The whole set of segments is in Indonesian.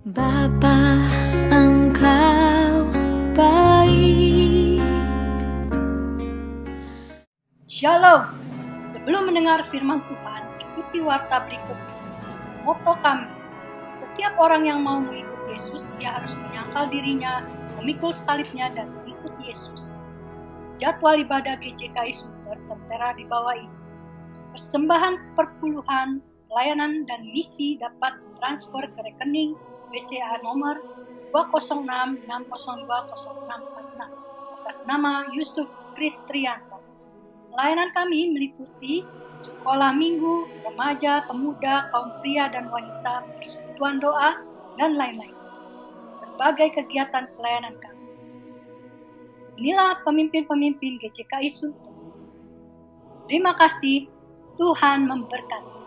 Bapa, Engkau baik. Shalom. Sebelum mendengar firman Tuhan, ikuti warta berikut ini. Moto kami, setiap orang yang mau mengikut Yesus, ia harus menyangkal dirinya, memikul salibnya, dan mengikut Yesus. Jadwal ibadah GCKI Sunter tertera di bawah ini. Persembahan perpuluhan, pelayanan, dan misi dapat transfer ke rekening BCA nomor 20660200646 atas nama Yusuf Kristrianto. Pelayanan kami meliputi sekolah minggu, remaja, pemuda, kaum pria dan wanita, persekutuan doa, dan lain-lain. Berbagai kegiatan pelayanan kami. Inilah pemimpin-pemimpin GCKI Sunter. Terima kasih, Tuhan memberkati.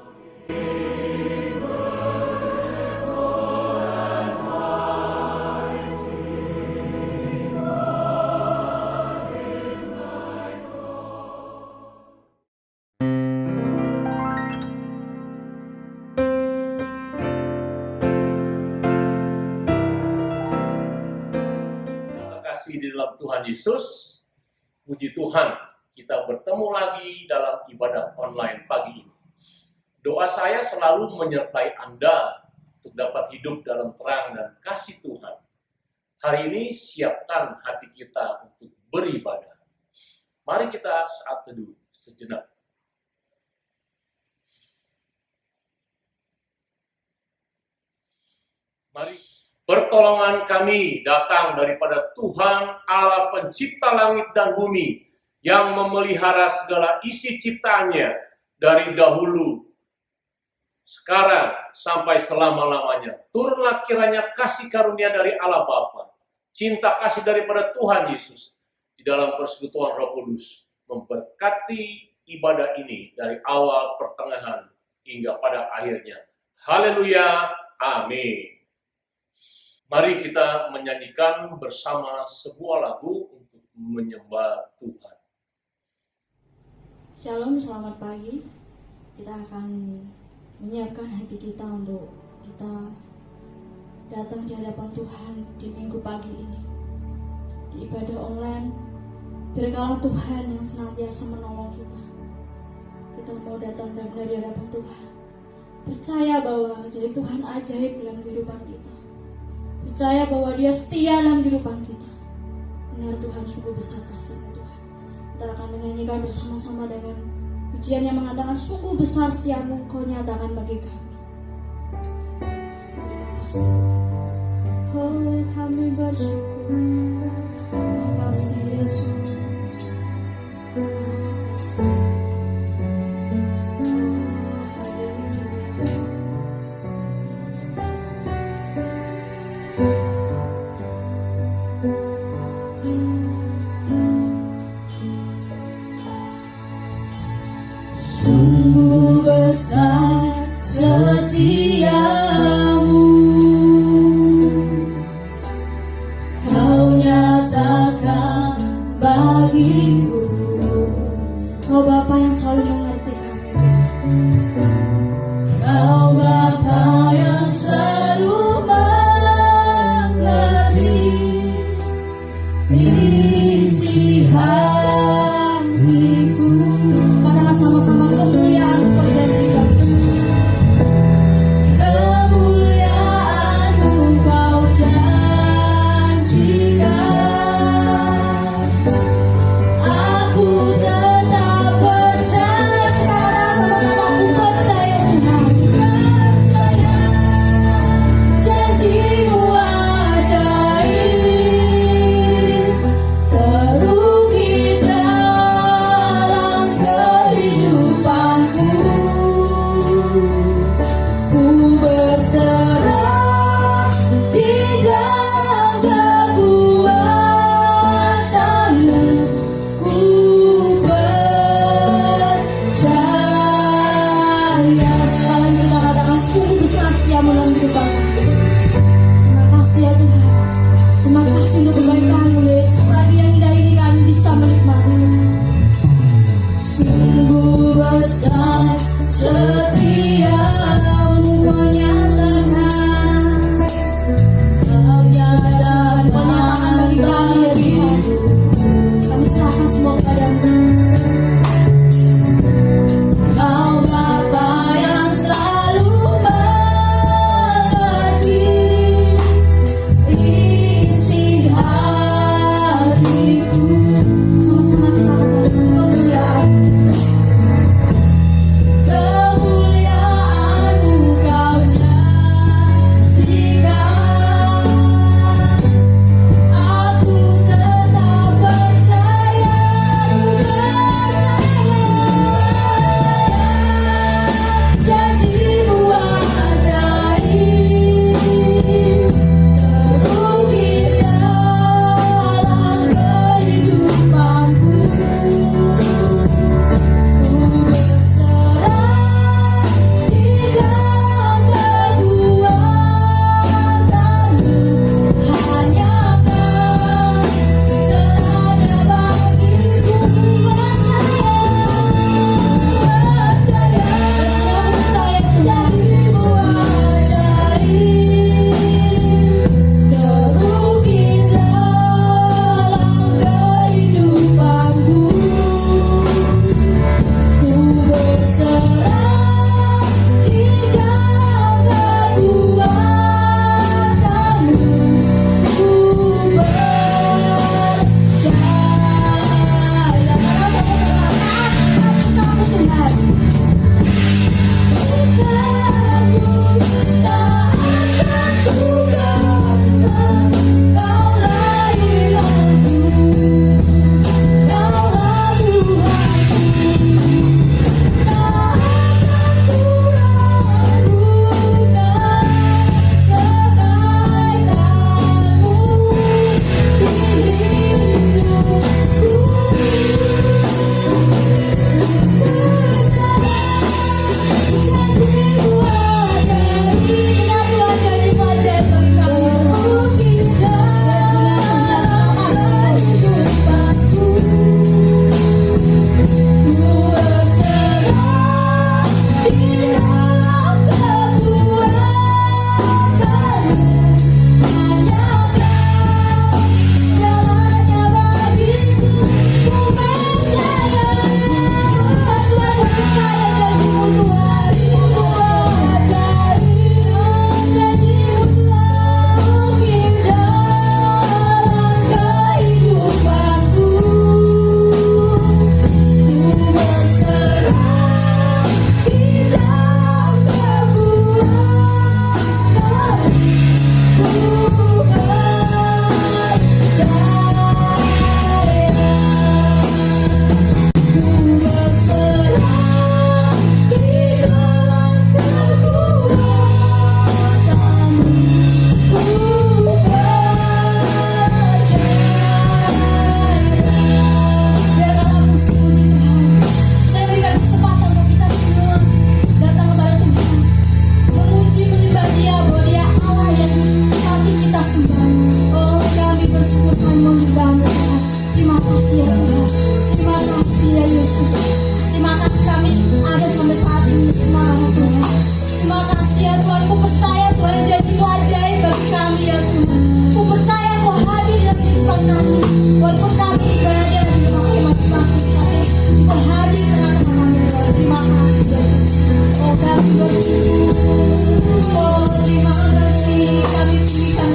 Di dalam Tuhan Yesus, puji Tuhan, kita bertemu lagi dalam ibadah online pagi ini. Doa saya selalu menyertai Anda untuk dapat hidup dalam terang dan kasih Tuhan. Hari ini siapkan hati kita untuk beribadah. Mari kita saat teduh sejenak. Mari. Pertolongan kami datang daripada Tuhan Allah pencipta langit dan bumi yang memelihara segala isi ciptaannya dari dahulu, sekarang sampai selama-lamanya. Turunlah kiranya kasih karunia dari Allah Bapa, cinta kasih daripada Tuhan Yesus di dalam persekutuan Roh Kudus memberkati ibadah ini dari awal, pertengahan, hingga pada akhirnya. Haleluya, amin. Mari kita menyanyikan bersama sebuah lagu untuk menyembah Tuhan. Shalom, selamat pagi. Kita akan menyiapkan hati kita untuk kita datang di hadapan Tuhan di minggu pagi ini. Di ibadah online, berkala Tuhan yang senantiasa menolong kita. Kita mau datang benar-benar di hadapan Tuhan. Percaya bahwa jadi Tuhan ajaib dalam kehidupan kita. Percaya bahwa Dia setia dalam kehidupan kita. Benar Tuhan, sungguh besar kasih-Mu Tuhan. Kita akan menyanyikan bersama-sama dengan pujian yang mengatakan sungguh besar setia-Mu Kau nyatakan bagi kami. Terima kasih. Oh, kami bersyukur. Terima kasih Yesus. Terima kasih. Sungguh besar setiamu, Kau nyatakan bahwa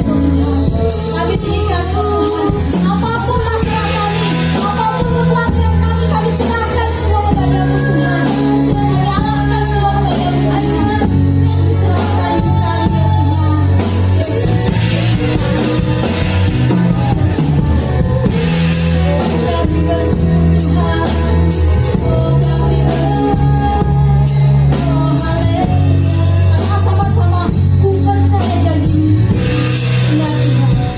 Kami berikan Tuhan, apapun masalah kami, apapun kekuatan kami serahkan semua kepadamu Tuhan. Kami arahkan semua kepadamu Tuhan. Serahkan kami ya Tuhan. Kami bersyukur Tuhan. Oh kami bersyukur. Oh haleluya. Sama-sama ku percaya janji-Mu. Benar Tuhan.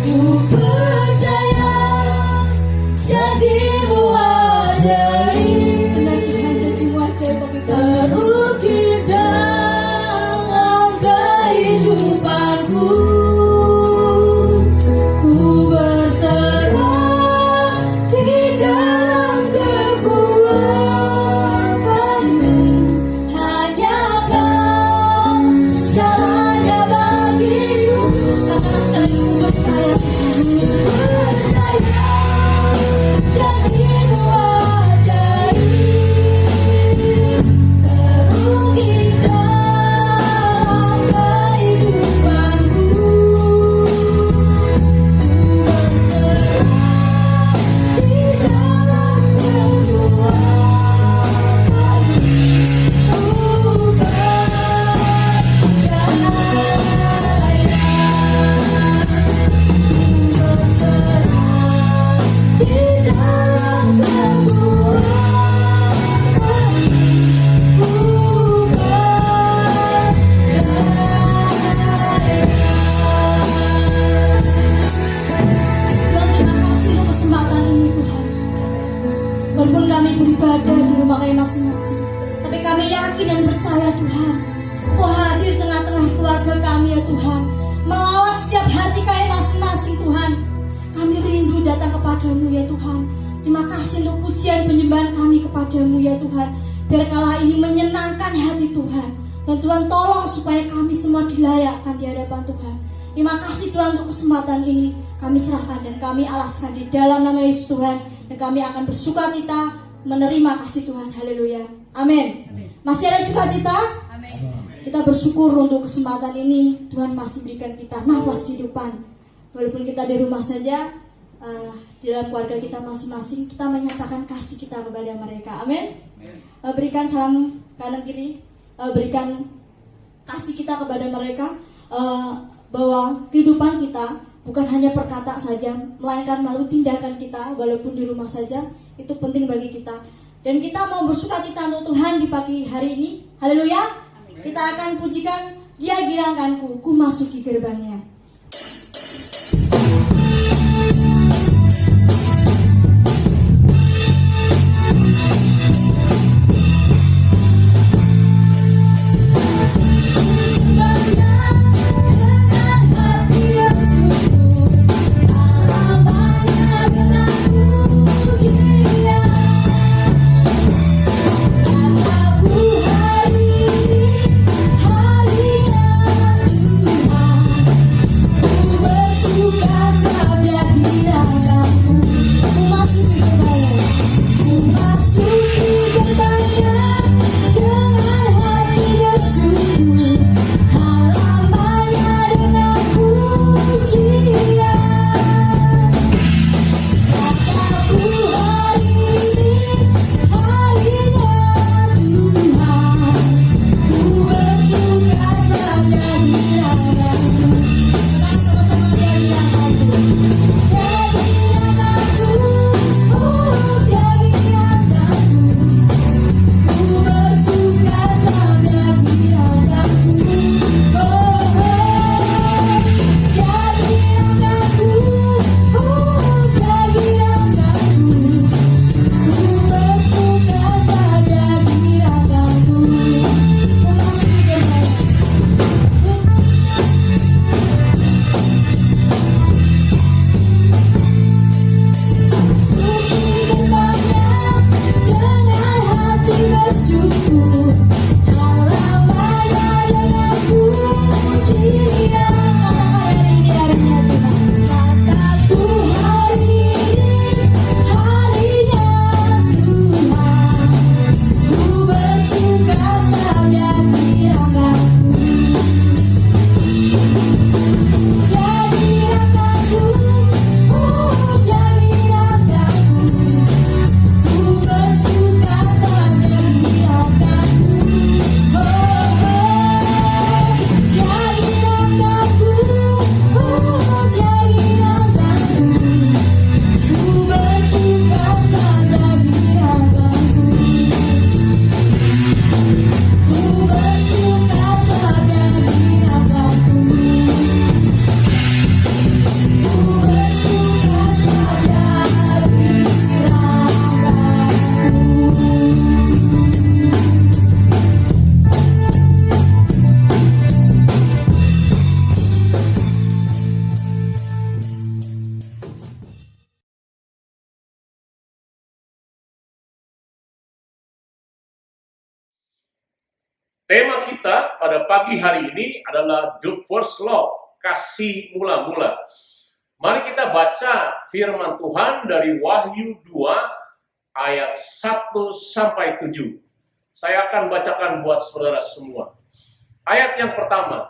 Ku percaya janji-Mu ajaib. Benar Tuhan, janji-Mu ajaib bagi kami. Terukir dalam kehidupanku. Ku berserah di dalam kekuatan-Mu. Hanya Kau segalanya bagiku. Katakan sekali ku percaya. Percaya janji-Mu ajaib. Terukir dalam kehidupanku. Tuhan, terima kasih untuk kesempatan ini Tuhan. Walaupun kami beribadah di rumah kami masing-masing, tapi kami yakin dan percaya Tuhan, Kau hadir tengah-tengah keluarga kami ya Tuhan, melawat setiap hati kami masing-masing Tuhan. Kami rindu datang kepadamu ya Tuhan. Terima kasih untuk pujian penyembahan kami kepadamu ya Tuhan. Biar kala ini menyenangkan hati Tuhan. Dan Tuhan tolong supaya kami semua dilayakkan di hadapan Tuhan. Terima kasih Tuhan untuk kesempatan ini. Kami serahkan dan kami alaskan di dalam nama Yesus Tuhan. Dan kami akan bersukacita menerima kasih Tuhan. Haleluya. Amin. Masih ada sukacita? Kita bersyukur untuk kesempatan ini. Tuhan masih berikan kita nafas kehidupan. Walaupun kita di rumah saja, di dalam keluarga kita masing-masing, kita menyatakan kasih kita kepada mereka. Amin. Berikan salam kanan kiri. Berikan kasih kita kepada mereka. Bahwa kehidupan kita bukan hanya perkata saja, melainkan melalui tindakan kita, walaupun di rumah saja, itu penting bagi kita. Dan kita mau bersukacita untuk Tuhan di pagi hari ini. Haleluya. Kita akan pujikan Dia girangkanku, ku masuki gerbangnya. Tema kita pada pagi hari ini adalah The First Love, kasih mula-mula. Mari kita baca firman Tuhan dari Wahyu 2 ayat 1 sampai 7. Saya akan bacakan buat saudara semua. Ayat yang pertama,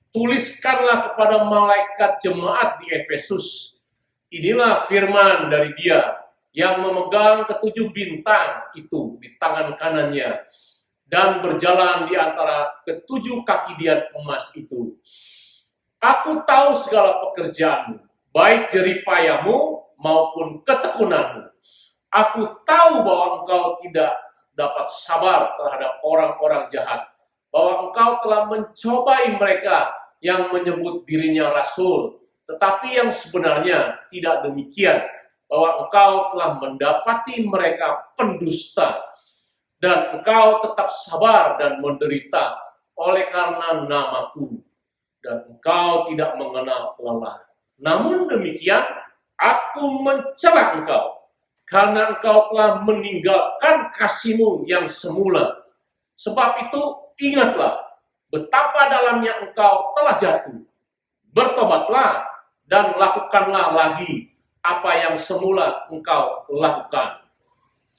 tuliskanlah kepada malaikat jemaat di Efesus. Inilah firman dari Dia yang memegang ketujuh bintang itu di tangan kanannya dan berjalan di antara ketujuh kaki dian emas itu. Aku tahu segala pekerjaanmu, baik jeripayamu maupun ketekunanmu. Aku tahu bahwa engkau tidak dapat sabar terhadap orang-orang jahat, bahwa engkau telah mencobai mereka yang menyebut dirinya rasul, tetapi yang sebenarnya tidak demikian, bahwa engkau telah mendapati mereka pendusta, dan engkau tetap sabar dan menderita oleh karena namaku, dan engkau tidak mengenal lelah. Namun demikian, aku mencela engkau, karena engkau telah meninggalkan kasihmu yang semula. Sebab itu, ingatlah betapa dalamnya engkau telah jatuh. Bertobatlah dan lakukanlah lagi apa yang semula engkau lakukan.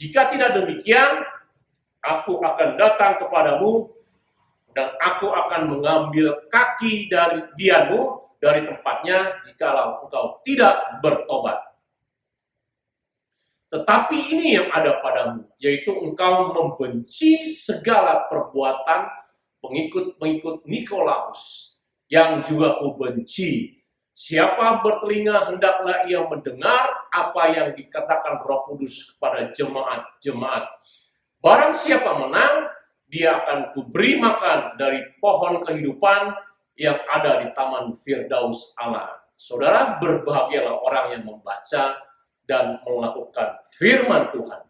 Jika tidak demikian, aku akan datang kepadamu dan aku akan mengambil kaki dari dianmu dari tempatnya jikalau engkau tidak bertobat. Tetapi ini yang ada padamu, yaitu engkau membenci segala perbuatan pengikut-pengikut Nikolaus, yang juga kubenci. Siapa bertelinga hendaklah ia mendengar apa yang dikatakan Roh Kudus kepada jemaat-jemaat. Barang siapa menang, dia akan kuberi makan dari pohon kehidupan yang ada di taman Firdaus Allah. Saudara, berbahagialah orang yang membaca dan melakukan firman Tuhan.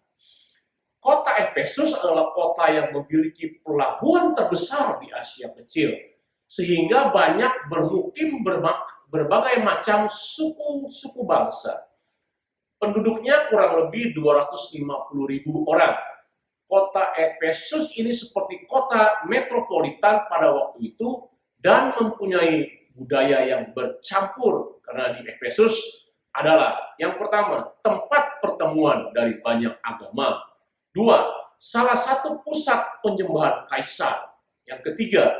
Kota Efesus adalah kota yang memiliki pelabuhan terbesar di Asia Kecil, sehingga banyak bermukim berbagai macam suku-suku bangsa. Penduduknya kurang lebih 250.000 orang. Kota Efesus ini seperti kota metropolitan pada waktu itu dan mempunyai budaya yang bercampur, karena di Efesus adalah yang pertama, tempat pertemuan dari banyak agama. Dua, salah satu pusat penyembahan kaisar. Yang ketiga,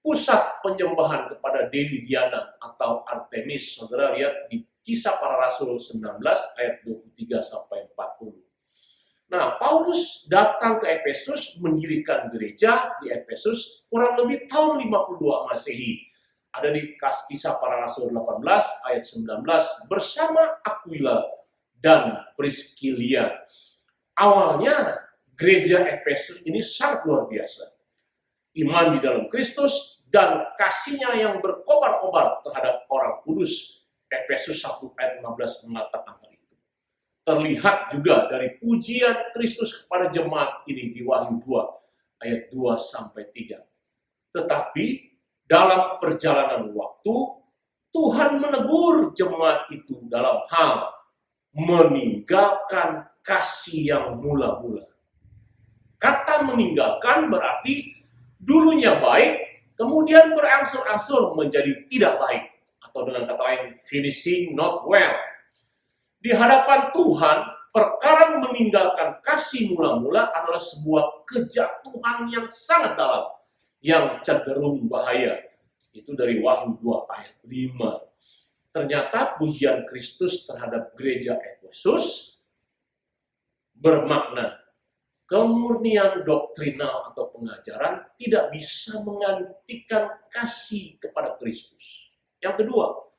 pusat penyembahan kepada Dewi Diana atau Artemis. Saudara lihat di Kisah Para Rasul 19 ayat 23 sampai 40. Nah, Paulus datang ke Efesus mendirikan gereja di Efesus kurang lebih tahun 52 Masehi. Ada di Kisah Para Rasul 18 ayat 19 bersama Aquila dan Priscilia. Awalnya gereja Efesus ini sangat luar biasa. Iman di dalam Kristus dan kasihnya yang berkobar-kobar terhadap orang kudus. Efesus 1 ayat 15 mengatakan hal itu. Terlihat juga dari pujian Kristus kepada jemaat ini di Wahyu 2 ayat 2 sampai 3. Tetapi dalam perjalanan waktu, Tuhan menegur jemaat itu dalam hal meninggalkan kasih yang mula-mula. Kata meninggalkan berarti dulunya baik, kemudian berangsur-angsur menjadi tidak baik. Atau dengan kata lain, finishing not well. Di hadapan Tuhan, perkara meninggalkan kasih mula-mula adalah sebuah kejatuhan yang sangat dalam, yang cenderung bahaya. Itu dari Wahyu 2 ayat 5. Ternyata pujian Kristus terhadap gereja Efesus bermakna kemurnian doktrinal atau pengajaran tidak bisa menggantikan kasih kepada Kristus. Yang kedua,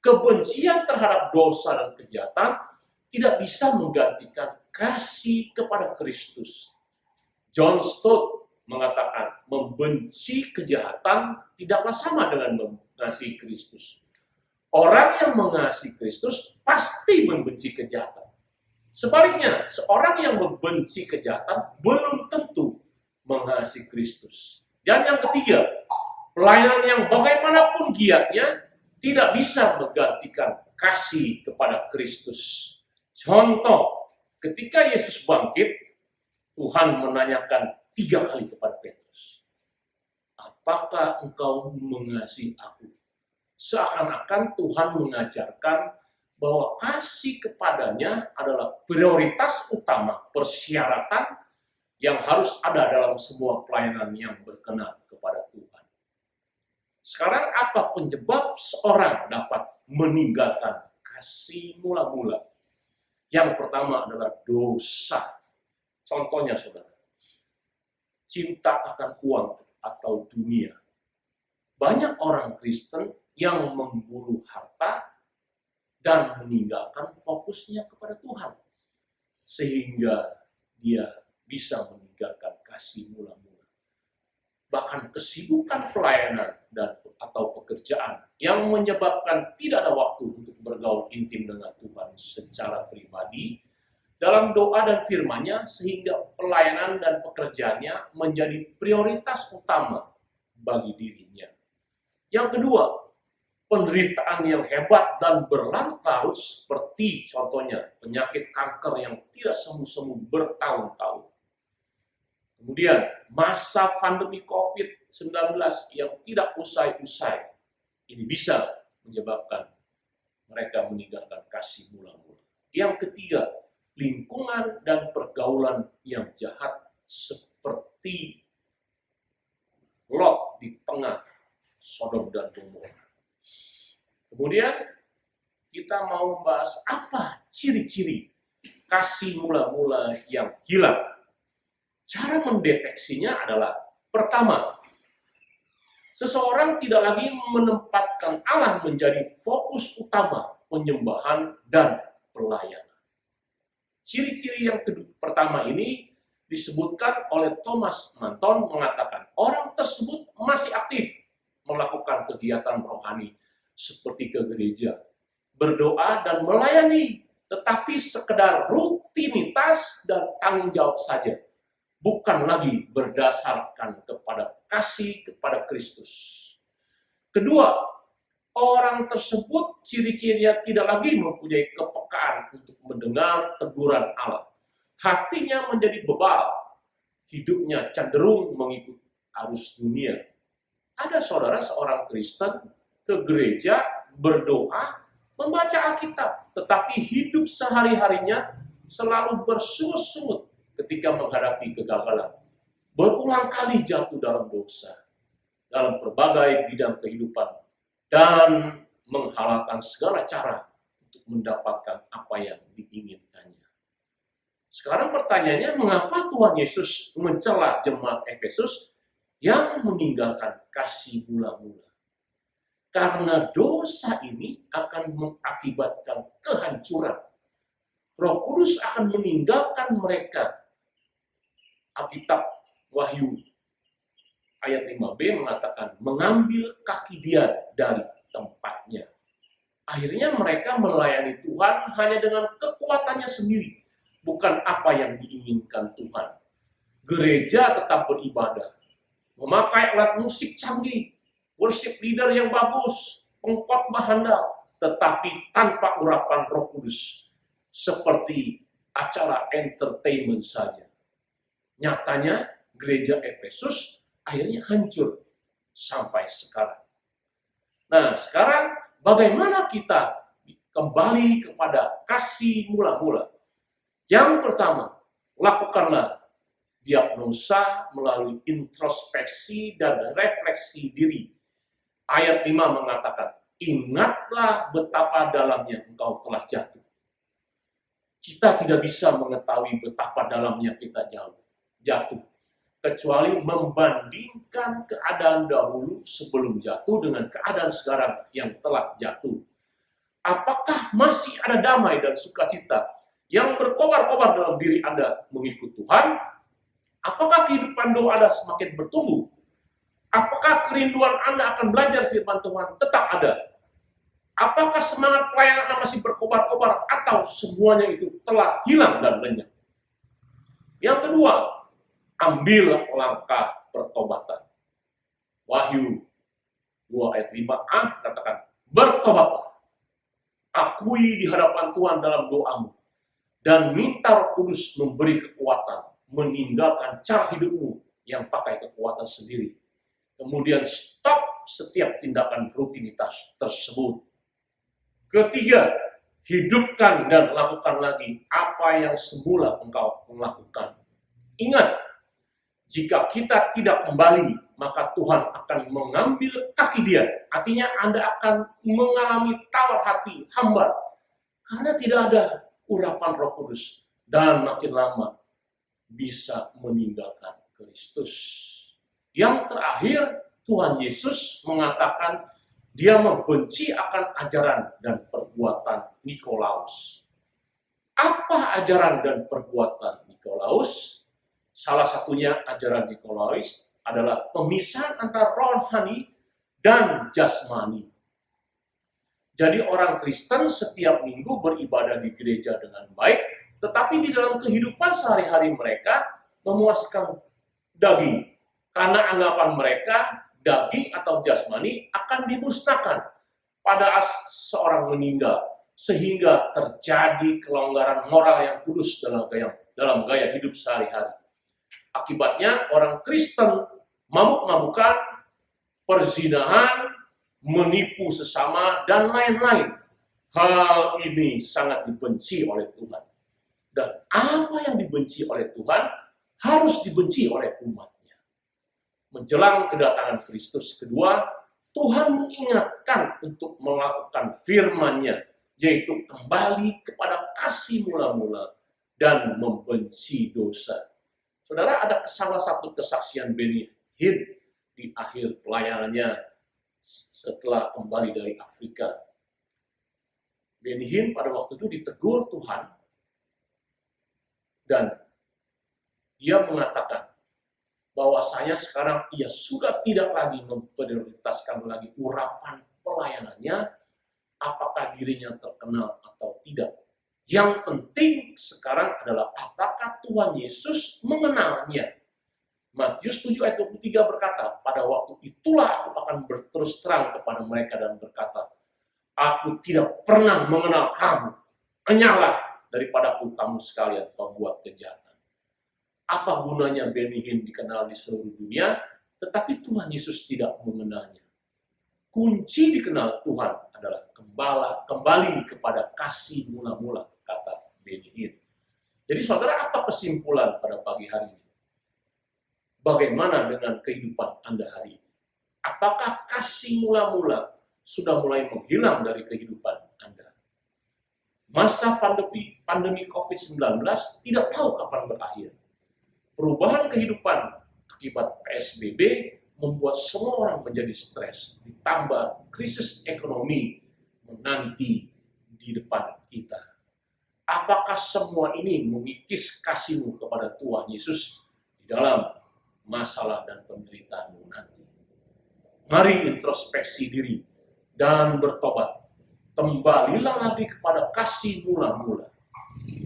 kebencian terhadap dosa dan kejahatan tidak bisa menggantikan kasih kepada Kristus. John Stott mengatakan, membenci kejahatan tidaklah sama dengan mengasihi Kristus. Orang yang mengasihi Kristus pasti membenci kejahatan. Sebaliknya, seorang yang membenci kejahatan belum tentu mengasihi Kristus. Dan yang ketiga, pelayanan yang bagaimanapun giatnya tidak bisa menggantikan kasih kepada Kristus. Contoh, ketika Yesus bangkit, Tuhan menanyakan 3 kali kepada Petrus, apakah engkau mengasihi aku? Seakan-akan Tuhan mengajarkan bahwa kasih kepadanya adalah prioritas utama, persyaratan yang harus ada dalam semua pelayanan yang berkenan kepada Tuhan. Sekarang apa penyebab seorang dapat meninggalkan kasih mula-mula? Yang pertama adalah dosa. Contohnya saudara, cinta akan uang atau dunia. Banyak orang Kristen yang memburu harta dan meninggalkan fokusnya kepada Tuhan. Sehingga dia bisa meninggalkan kasih mula-mula. Bahkan kesibukan pelayanan atau pekerjaan yang menyebabkan tidak ada waktu untuk bergaul intim dengan Tuhan secara pribadi dalam doa dan firman-Nya, sehingga pelayanan dan pekerjaannya menjadi prioritas utama bagi dirinya. Yang kedua, penderitaan yang hebat dan berlarut-larut seperti contohnya penyakit kanker yang tidak sembuh-sembuh bertahun-tahun. Kemudian masa pandemi COVID-19 yang tidak usai-usai. Ini bisa menyebabkan mereka meninggalkan kasih mula-mula. Yang ketiga, lingkungan dan pergaulan yang jahat seperti Lot di tengah Sodom dan Gomora. Kemudian kita mau membahas apa ciri-ciri kasih mula-mula yang hilang. Cara mendeteksinya adalah, pertama, seseorang tidak lagi menempatkan Allah menjadi fokus utama penyembahan dan pelayanan. Ciri-ciri yang pertama ini disebutkan oleh Thomas Manton, mengatakan orang tersebut masih aktif melakukan kegiatan rohani seperti ke gereja, berdoa dan melayani, tetapi sekedar rutinitas dan tanggung jawab saja, bukan lagi berdasarkan kepada kasih kepada Kristus. Kedua, orang tersebut ciri-cirinya tidak lagi mempunyai kepekaan untuk mendengar teguran Allah. Hatinya menjadi bebal, hidupnya cenderung mengikut arus dunia. Ada saudara seorang Kristen ke gereja, berdoa, membaca Alkitab, tetapi hidup sehari-harinya selalu bersungut-sungut ketika menghadapi kegagalan. Berulang kali jatuh dalam dosa, dalam berbagai bidang kehidupan, dan menghalalkan segala cara untuk mendapatkan apa yang diinginkannya. Sekarang pertanyaannya, mengapa Tuhan Yesus mencela jemaat Efesus yang meninggalkan kasih mula-mula? Karena dosa ini akan mengakibatkan kehancuran. Roh Kudus akan meninggalkan mereka. Alkitab Wahyu ayat 5b mengatakan, mengambil kaki dia dari tempatnya. Akhirnya mereka melayani Tuhan hanya dengan kekuatannya sendiri, bukan apa yang diinginkan Tuhan. Gereja tetap beribadah, memakai alat musik canggih, worship leader yang bagus, pengkhotbah handal, tetapi tanpa urapan Roh Kudus, seperti acara entertainment saja. Nyatanya gereja Efesus akhirnya hancur sampai sekarang. Nah, sekarang bagaimana kita kembali kepada kasih mula-mula? Yang pertama, lakukanlah diagnosa melalui introspeksi dan refleksi diri. Ayat 5 mengatakan, ingatlah betapa dalamnya engkau telah jatuh. Kita tidak bisa mengetahui betapa dalamnya kita jatuh, kecuali membandingkan keadaan dahulu sebelum jatuh dengan keadaan sekarang yang telah jatuh. Apakah masih ada damai dan sukacita yang berkobar-kobar dalam diri Anda mengikut Tuhan? Apakah kehidupan doa Anda semakin bertumbuh? Apakah kerinduan Anda akan belajar firman Tuhan tetap ada? Apakah semangat pelayanan Anda masih berkobar-kobar atau semuanya itu telah hilang dan lenyap? Yang kedua, ambil langkah pertobatan. Wahyu 2 ayat 5a katakan, bertobatlah. Akui di hadapan Tuhan dalam doamu. Dan minta Roh Kudus memberi kekuatan, meninggalkan cara hidupmu yang pakai kekuatan sendiri. Kemudian stop setiap tindakan rutinitas tersebut. Ketiga, hidupkan dan lakukan lagi apa yang semula engkau lakukan. Ingat, jika kita tidak kembali, maka Tuhan akan mengambil kaki dia. Artinya Anda akan mengalami tawar hati, hambar. Karena tidak ada urapan Roh Kudus. Dan makin lama bisa meninggalkan Kristus. Yang terakhir, Tuhan Yesus mengatakan dia membenci akan ajaran dan perbuatan Nikolaus. Apa ajaran dan perbuatan Nikolaus? Salah satunya ajaran Nikolaus adalah pemisahan antara rohani dan jasmani. Jadi orang Kristen setiap minggu beribadah di gereja dengan baik, tetapi di dalam kehidupan sehari-hari mereka memuaskan daging. Karena anggapan mereka daging atau jasmani akan dimusnahkan pada seorang meninggal, sehingga terjadi kelonggaran moral yang kudus dalam gaya hidup sehari-hari. Akibatnya orang Kristen mabuk-mabukan, perzinahan, menipu sesama, dan lain-lain. Hal ini sangat dibenci oleh Tuhan. Dan apa yang dibenci oleh Tuhan harus dibenci oleh umatnya. Menjelang kedatangan Kristus kedua, Tuhan mengingatkan untuk melakukan firman-Nya, yaitu kembali kepada kasih mula-mula dan membenci dosa. Saudara, ada salah satu kesaksian Benny Hinn di akhir pelayanannya setelah kembali dari Afrika. Benny Hinn pada waktu itu ditegur Tuhan dan dia mengatakan bahwasanya sekarang ia sudah tidak lagi memprioritaskan lagi urapan pelayanannya, apakah dirinya terkenal atau tidak. Yang penting sekarang adalah apakah Tuhan Yesus mengenalnya. Matius 7 ayat 23 berkata, pada waktu itulah aku akan berterus terang kepada mereka dan berkata, aku tidak pernah mengenal kamu, hanyalah daripadaku kamu sekalian pembuat kejahatan. Apa gunanya Benny Hinn dikenal di seluruh dunia, tetapi Tuhan Yesus tidak mengenalnya. Kunci dikenal Tuhan adalah kembali kepada kasih mula-mula, kata Benny Hinn. Jadi saudara, apa kesimpulan pada pagi hari ini? Bagaimana dengan kehidupan Anda hari ini? Apakah kasih mula-mula sudah mulai menghilang dari kehidupan Anda? Masa pandemi COVID-19 tidak tahu kapan berakhir. Perubahan kehidupan akibat PSBB membuat semua orang menjadi stres, ditambah krisis ekonomi menanti di depan kita. Apakah semua ini mengikis kasih-Mu kepada Tuhan Yesus di dalam masalah dan penderitaanmu nanti? Mari introspeksi diri dan bertobat. Kembalilah lagi kepada kasih mula-mula.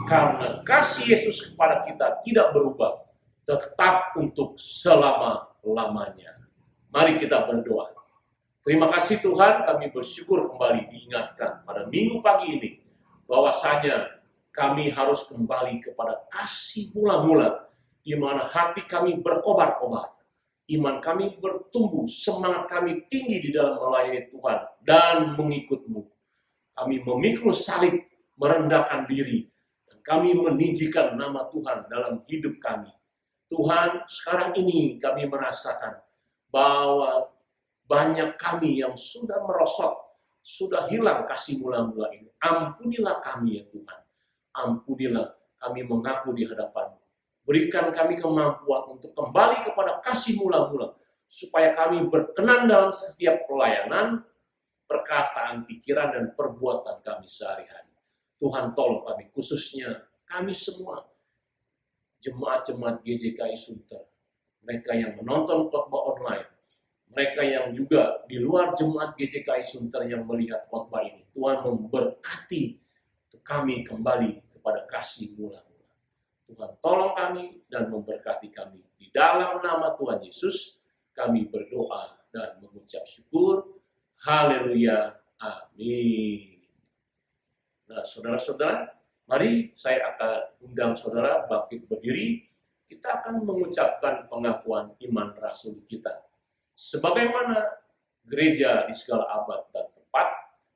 Karena kasih Yesus kepada kita tidak berubah, tetap untuk selama-lamanya. Mari kita berdoa. Terima kasih Tuhan, kami bersyukur kembali diingatkan pada minggu pagi ini, bahwasanya kami harus kembali kepada kasih mula-mula, di mana hati kami berkobar-kobar, iman kami bertumbuh, semangat kami tinggi di dalam melayani Tuhan dan mengikut-Mu. Kami memikul salib, merendahkan diri, dan kami meninggikan nama Tuhan dalam hidup kami. Tuhan, sekarang ini kami merasakan bahwa banyak kami yang sudah merosot, sudah hilang kasih mula-mula ini. Ampunilah kami ya Tuhan. Ampunilah kami mengaku di hadapan-Mu. Berikan kami kemampuan untuk kembali kepada kasih mula-mula, supaya kami berkenan dalam setiap pelayanan, perkataan, pikiran, dan perbuatan kami sehari-hari. Tuhan tolong kami, khususnya kami semua, jemaat-jemaat GJKI Sunter, mereka yang menonton khotbah online, mereka yang juga di luar jemaat GJKI Sunter yang melihat khotbah ini. Tuhan memberkati kami kembali kepada kasih mula-mula. Tuhan tolong kami dan memberkati kami. Di dalam nama Tuhan Yesus, kami berdoa dan mengucap syukur. Haleluya. Amin. Nah, saudara-saudara, mari saya akan undang saudara bangkit berdiri. Kita akan mengucapkan pengakuan iman rasul kita. Sebagaimana gereja di segala abad dan tempat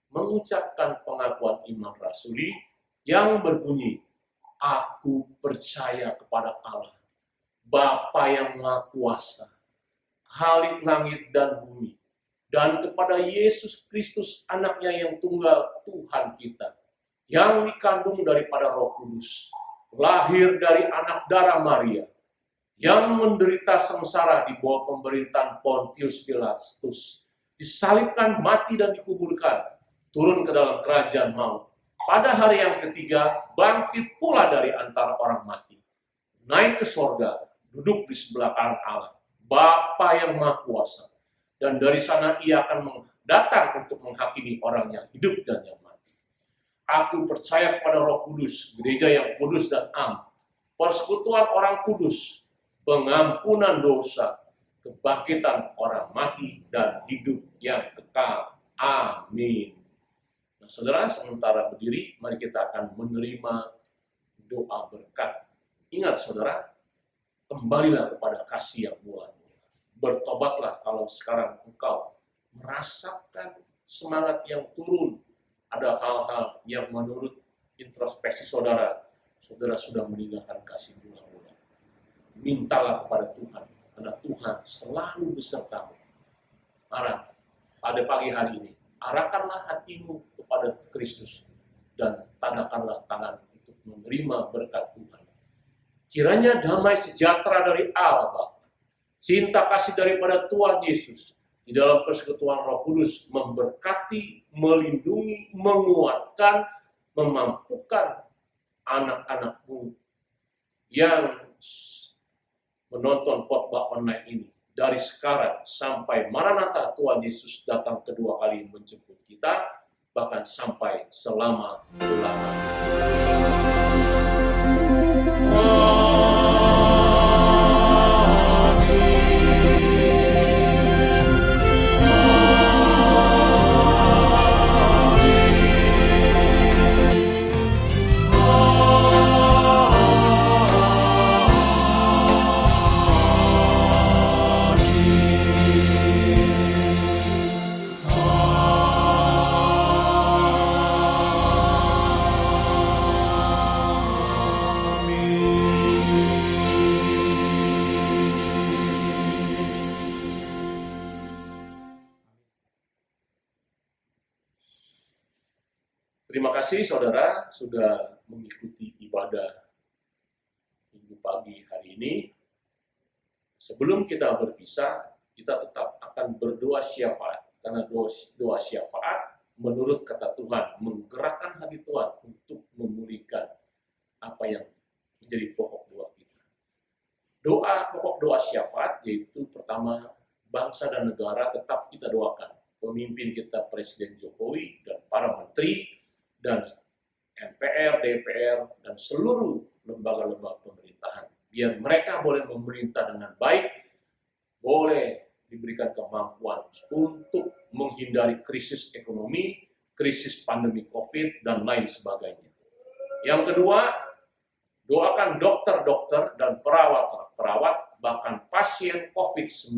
mengucapkan pengakuan iman rasuli yang berbunyi, "Aku percaya kepada Allah, Bapa yang Maha Kuasa, Khalik langit dan bumi, dan kepada Yesus Kristus anaknya yang tunggal Tuhan kita, yang dikandung daripada Roh Kudus, lahir dari anak darah Maria, yang menderita sengsara di bawah pemerintahan Pontius Pilatus, disalibkan, mati dan dikuburkan, turun ke dalam kerajaan maut. Pada hari yang ketiga, bangkit pula dari antara orang mati, naik ke sorga, duduk di sebelah kanan Allah, Bapa yang Maha Kuasa, dan dari sana ia akan datang untuk menghakimi orang yang hidup dan yang mati. Aku percaya kepada Roh Kudus, gereja yang kudus dan am, persekutuan orang kudus, pengampunan dosa, kebangkitan orang mati, dan hidup yang kekal. Amin. Nah, saudara, sementara berdiri, mari kita akan menerima doa berkat. Ingat, saudara, kembalilah kepada kasih yang mula. Bertobatlah kalau sekarang engkau merasakan semangat yang turun. Ada hal-hal yang menurut introspeksi saudara sudah meninggalkan kasih mula-mula. Mintalah kepada Tuhan, karena Tuhan selalu besertamu. Mari, pada pagi hari ini, arahkanlah hatimu kepada Kristus dan tandangkanlah tangan untuk menerima berkat Tuhan. Kiranya damai sejahtera dari Allah Bapa, cinta kasih daripada Tuhan Yesus, di dalam persekutuan Roh Kudus memberkati, melindungi, menguatkan, memampukan anak-anakmu yang menonton khotbah online ini. Dari sekarang sampai Maranatha Tuhan Yesus datang kedua kali menjemput kita, bahkan sampai selama-lamanya. Terima kasih saudara sudah mengikuti ibadah minggu pagi hari ini. Sebelum kita berpisah, kita tetap akan berdoa syafaat. Karena doa syafaat menurut kata Tuhan menggerakkan hati Tuhan untuk memulihkan apa yang menjadi pokok doa kita. Pokok doa syafaat yaitu pertama, bangsa dan negara tetap kita doakan. Pemimpin kita Presiden Jokowi dan para menteri, dan MPR, DPR, dan seluruh lembaga-lembaga pemerintahan. Biar mereka boleh memerintah dengan baik, boleh diberikan kemampuan untuk menghindari krisis ekonomi, krisis pandemi COVID, dan lain sebagainya. Yang kedua, doakan dokter-dokter dan perawat-perawat, bahkan pasien COVID-19,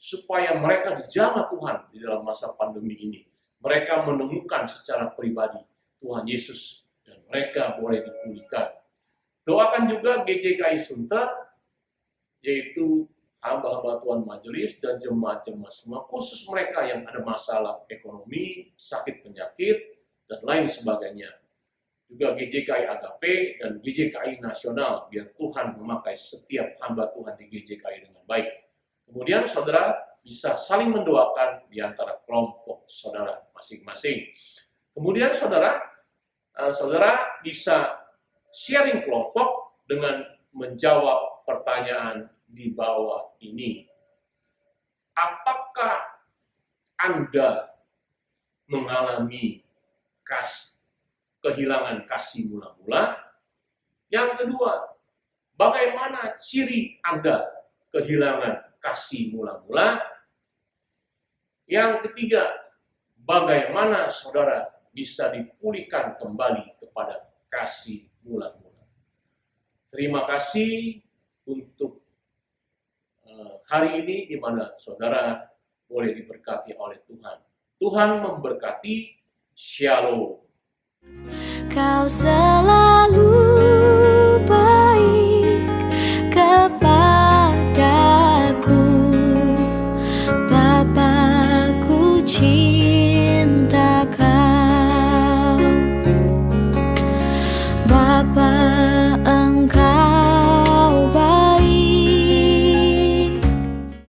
supaya mereka dijamah Tuhan di dalam masa pandemi ini. Mereka menemukan secara pribadi Tuhan Yesus dan mereka boleh dipulihkan. Doakan juga GJKI Sunter, yaitu hamba-hamba Tuhan Majelis dan jemaat-jemaat semua, khusus mereka yang ada masalah ekonomi, sakit penyakit, dan lain sebagainya. Juga GJKI Agape dan GJKI Nasional, biar Tuhan memakai setiap hamba Tuhan di GJKI dengan baik. Kemudian saudara bisa saling mendoakan di antara kelompok saudara masing-masing. Kemudian saudara bisa sharing kelompok dengan menjawab pertanyaan di bawah ini. Apakah Anda mengalami kehilangan kasih mula-mula? Yang kedua, bagaimana ciri Anda kehilangan kasih mula-mula? Yang ketiga, bagaimana saudara bisa dipulihkan kembali kepada kasih mula-mula? Terima kasih untuk hari ini di mana saudara boleh diberkati oleh Tuhan. Tuhan memberkati. Shalom. Kau selalu baik kepadaku, Bapa, ku cinta Kau, Bapa.